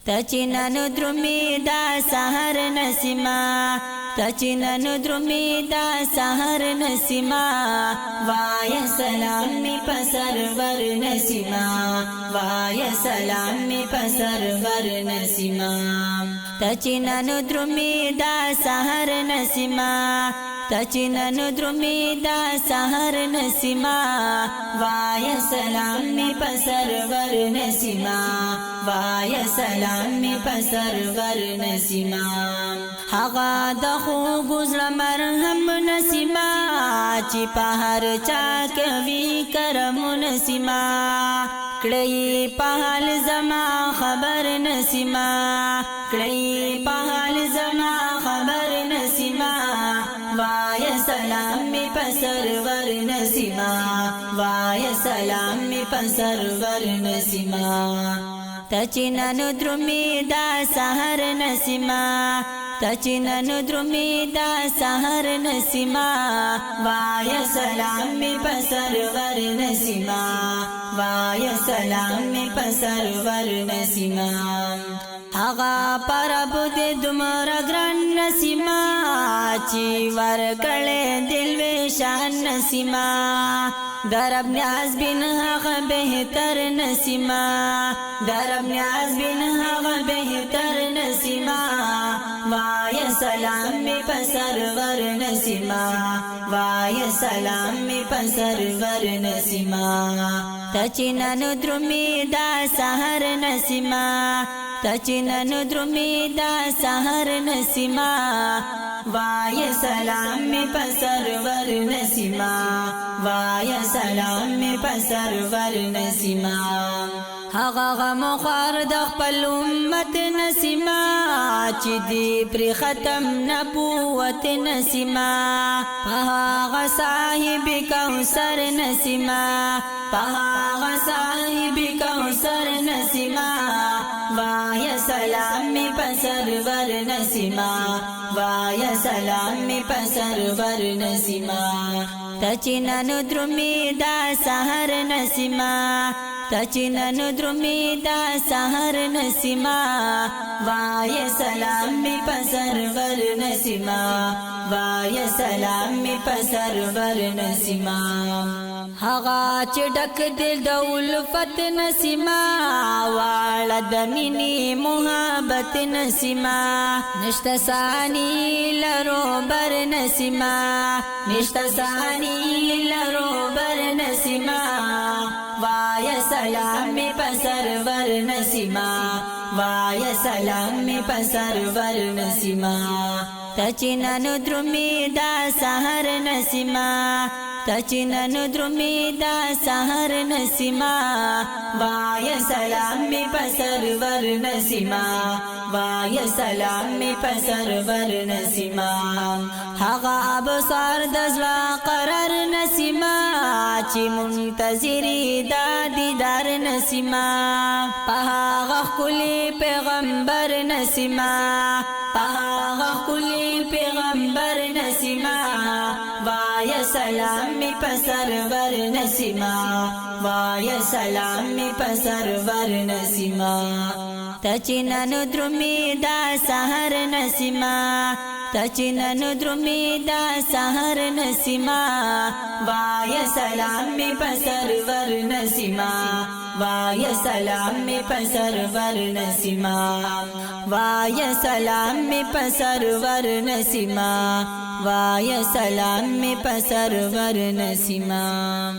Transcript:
تچنن درمی دا سحر نسیما تچنن درمی دا سحر نسیما وای سلام می پسر ور نسیما وای سلام می پسر ور نسیما تچنن درمی دا سحر نسیما تچنن درمی دا سحر نسیما وای سلام می پسر ور نسیما وای سلام می پسر ور نسیما هغه د خوږ زړه مرهم نسیما چې په هر چا کوي کرم نسیما کړی په حال زما خبر نسیما کړی په حال زما خبر نسیما وای سلام می پسر ور نسیما وای سلام می پسر ور نسیما تچنن درمی دا سحر نسیما تچنن درمی دا سحر نسیما وای سلام می پسر ور نسیما وای سلام می پسر ور نسیما هغه پرب دې دومره ګران نسیما چې ورکړې دل وې شان نسیما درب نیاز بن هغه بهتر نسیما درب نیاز بن هغه بهتر نسیما وای سلام می پسر ور نسیما وای سلام می پسر ور نسیما تچنن درمی دا سحر نسیما تچنن درمی دا سحر نسیما وای سلام می پسر ور نسیما وای سلام می پسر ور نسیما هغه غم خوار د خپل امت نسیما چې دی پر ختم نبوت نسیما هغه صاحب کوثر نسیما هغه صاحب کوثر نسیما وای سلام می پسر ور نسیما وای سلام می پسر ور نسیما تچنن درمی دا سحر نسیما تچنن درمی دا سحر نسیما وای سلام می پسر ور نسیما وای سلام می پسر ور نسیما هغه چې ډک دل د الفت نسیما واړه د مینې محبت نسیما نشته ثانی لرو بر نسیما نشته ثانی لرو بر نسیما وای سلام می پسر ور نسیما وای سلام می پسر ور نسیما تچنن درمی دا سحر نسیما تچنن درمی دا سحر نسیما وای سلام می پسر ور نسیما وای سلام می پسر ور نسیما هغه ابصار د زړه قرار نسیما چې منتظری دا دیدار نسیما په هغه کلی پیغمبر نسیما په هغه کلی پیغمبر نسیما وای سلام می پسر ور نسیما وای سلام می پسر ور نسیما تچنن درمی دا سحر نسیما تچنن درمی دا سحر نسیما وای سلام می پسر ور نسیما وای سلام می پسر ور نسیما وای سلام می پسر ور نسیما وای سلام می پسر ور نسیما